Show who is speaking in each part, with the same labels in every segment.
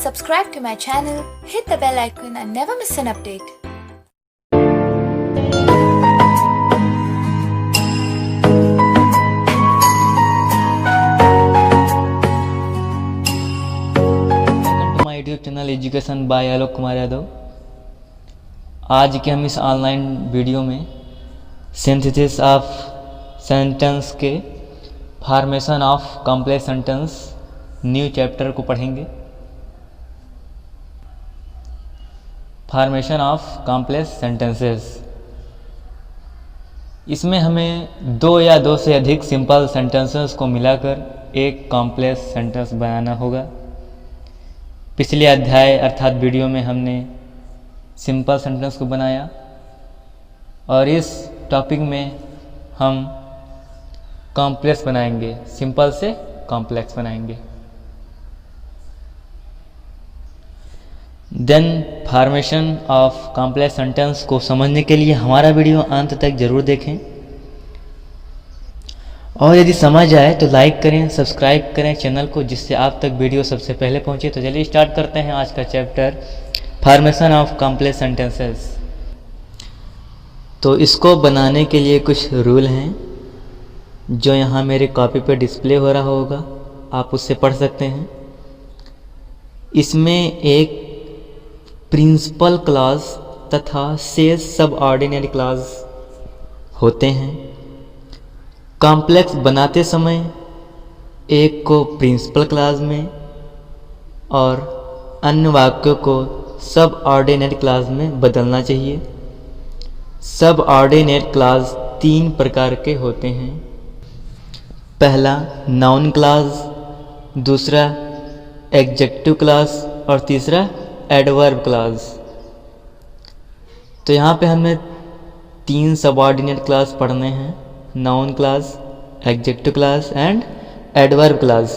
Speaker 1: subscribe to my channel, hit the bell icon and never miss an update.
Speaker 2: Welcome to my YouTube channel education by Alok Kumar Yadav. आज के हम इस online video में synthesis of sentence के formation of complex sentence new chapter को पढ़ेंगे। Formation of complex sentences, इसमें हमें दो या दो से अधिक सिंपल सेंटेंसेस को मिलाकर एक कॉम्प्लेक्स सेंटेंस बनाना होगा। पिछले अध्याय अर्थात वीडियो में हमने सिंपल सेंटेंस को बनाया और इस टॉपिक में हम कॉम्प्लेक्स बनाएंगे, सिंपल से कॉम्प्लेक्स बनाएंगे। Then formation of complex sentence को समझने के लिए हमारा वीडियो अंत तक ज़रूर देखें और यदि समझ आए तो लाइक करें, सब्सक्राइब करें चैनल को, जिससे आप तक वीडियो सबसे पहले पहुंचे। तो चलिए स्टार्ट करते हैं आज का chapter formation of complex sentences. तो इसको बनाने के लिए कुछ रूल हैं जो यहाँ मेरे कॉपी पे डिस्प्ले हो रहा होगा, आप उससे पढ़ सकते हैं। इसमें एक प्रिंसिपल क्लॉज तथा शेष सब ऑर्डिनरी क्लॉज होते हैं। कॉम्प्लेक्स बनाते समय एक को प्रिंसिपल क्लॉज में और अन्य वाक्यों को सब ऑर्डिनरी क्लॉज में बदलना चाहिए। सब ऑर्डिनरी क्लॉज तीन प्रकार के होते हैं। पहला नाउन क्लॉज, दूसरा एडजेक्टिव क्लॉज और तीसरा एडवर्ब क्लॉज। तो यहाँ पे हमें तीन सबऑर्डिनेट क्लॉज पढ़ने हैं, noun clause, adjective clause and adverb clause.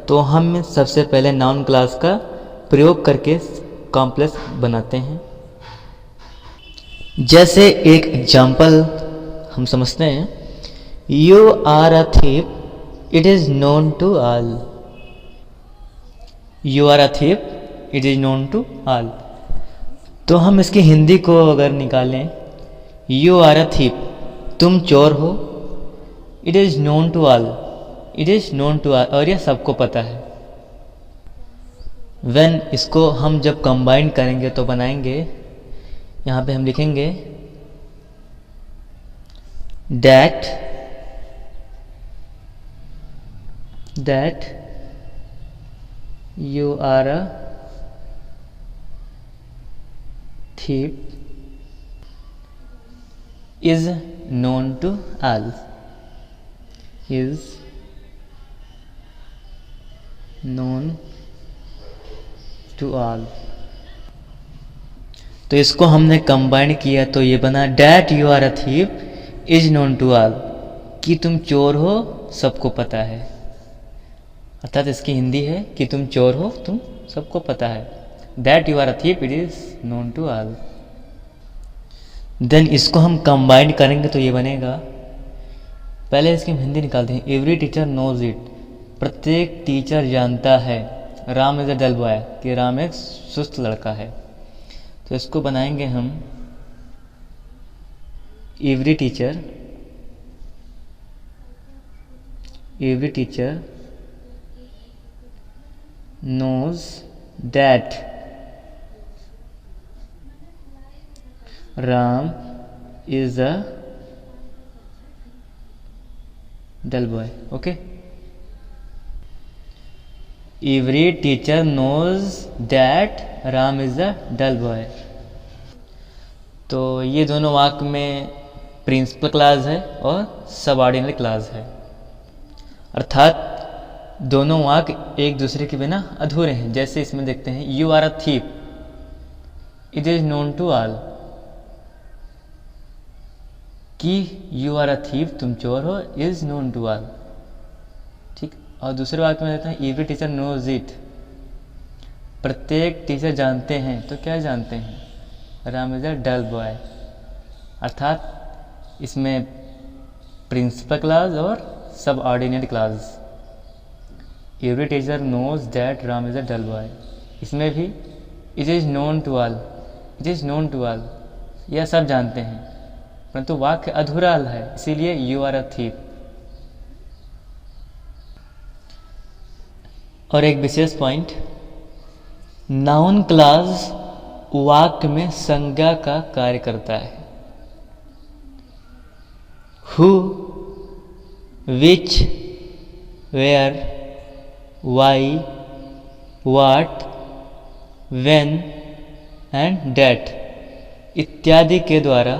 Speaker 2: तो हम सबसे पहले नाउन क्लॉज का प्रयोग करके कॉम्प्लेक्स बनाते हैं। जैसे एक एग्जाम्पल हम समझते हैं, you are a thief, it is known to all. You are a thief, it is known to all. तो हम इसकी हिंदी को अगर निकालें, यू आर अ थीप, तुम चोर हो, it is known to all, it is known to all, और यह सबको पता है। व्हेन इसको हम जब कंबाइन करेंगे तो बनाएंगे, यहाँ पे हम लिखेंगे that you are a thief is known to all, is known to all। तो इसको हमने कंबाइन किया तो ये बना that you are a thief is known to all, कि तुम चोर हो सबको पता है। अर्थात इसकी हिंदी है कि तुम चोर हो, तुम सबको पता है। That you are a thief it is known to all. Then इसको हम कंबाइंड करेंगे तो ये बनेगा, पहले इसकी हम हिंदी निकालते हैं। एवरी टीचर नोज इट, प्रत्येक टीचर जानता है। Ram is a dull boy, कि राम एक सुस्त लड़का है। तो इसको बनाएंगे हम every teacher knows that Ram is a dull boy. Okay, every teacher knows that Ram is a dull boy. तो ये दोनों वाक्य में प्रिंसिपल क्लॉज है और सबऑर्डिनरी क्लॉज है, अर्थात दोनों वाक्य एक दूसरे के बिना अधूरे हैं। जैसे इसमें देखते हैं, you are a thief, it is known to all, कि यू आर अ थीप, तुम चोर हो, इज नोन टू ऑल। ठीक, और दूसरे वाक्य में देते हैं एवरी टीचर नोज इट, प्रत्येक टीचर जानते हैं। तो क्या जानते हैं? Ram is a dull boy, अर्थात इसमें प्रिंसिपल क्लॉज और subordinate clause. Every teacher knows that Ram is a dull boy. इसमें भी it is known to all, it is known to all, यह सब जानते हैं, परंतु वाक्य अधूरा है, इसीलिए यू आर अ थीप। और एक विशेष पॉइंट, नाउन क्लॉज वाक्य में संज्ञा का कार्य करता है। Who, which, where, why, what, when and that इत्यादि के द्वारा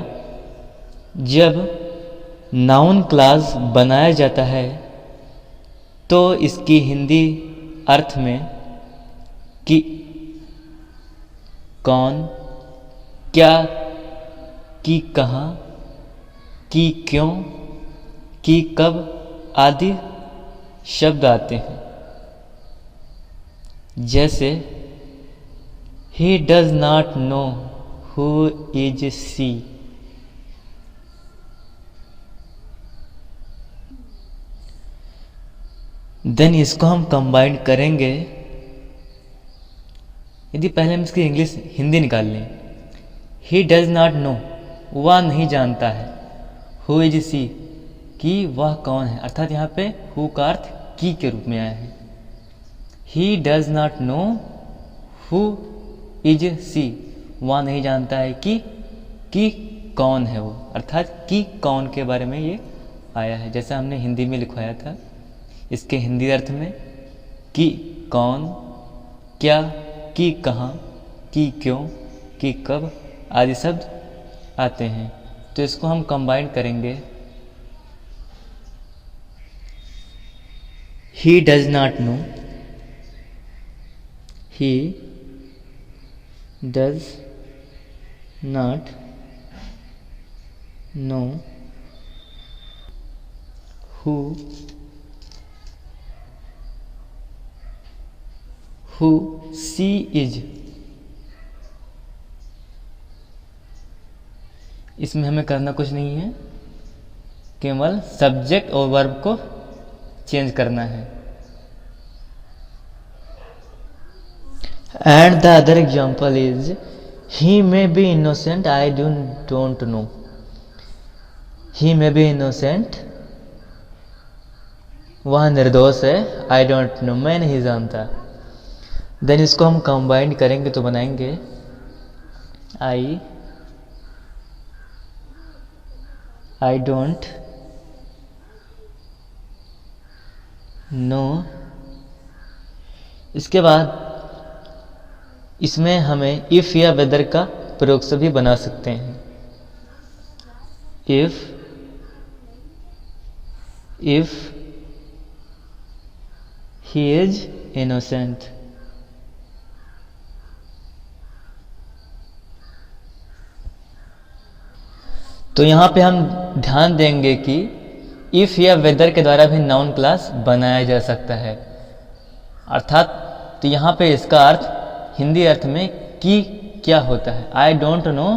Speaker 2: जब नाउन क्लॉज बनाया जाता है तो इसकी हिंदी अर्थ में कि कौन, क्या, कि कहाँ, कि क्यों, कि कब आदि शब्द आते हैं। जैसे he does not know who is she, then इसको हम कंबाइन करेंगे। यदि पहले हम इसकी इंग्लिश हिंदी निकाल लें, ही डज नॉट नो, वह नहीं जानता है, हु इज सी, कि वह कौन है, अर्थात यहाँ पे हु का अर्थ की के रूप में आया है। He does not know who is she, वह नहीं जानता है कि कौन है वो, अर्थात कि कौन के बारे में ये आया है। जैसा हमने हिंदी में लिखवाया था, इसके हिंदी अर्थ में कि कौन, क्या, कि कहाँ, कि क्यों, कि कब आदि शब्द आते हैं। तो इसको हम कंबाइन करेंगे। ही does not no, he does not no who she is। इसमें हमें करना कुछ नहीं है, केवल सब्जेक्ट और वर्ब को चेंज करना है। And the other example is he may be innocent, I don't know. He may be innocent, वह निर्दोष है, आई डोंट नो, मैं नहीं जानता। देन इसको हम कंबाइंड करेंगे तो बनाएंगे आई डोंट नो। इसके बाद इसमें हमें इफ या वेदर का प्रयोग से भी बना सकते हैं। इफ ही इज इनोसेंट, तो यहाँ पे हम ध्यान देंगे कि इफ या वेदर के द्वारा भी नाउन क्लास बनाया जा सकता है, अर्थात तो यहाँ पे इसका अर्थ हिंदी अर्थ में कि क्या होता है। I don't know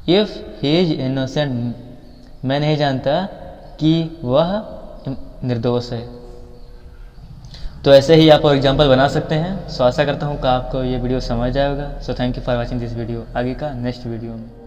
Speaker 2: if he is innocent, मैं नहीं जानता कि वह निर्दोष है। तो ऐसे ही आप एग्जाम्पल बना सकते हैं। सो आशा करता हूँ कि आपको ये वीडियो समझ आएगा। So thank you for watching this video. आगे का नेक्स्ट वीडियो में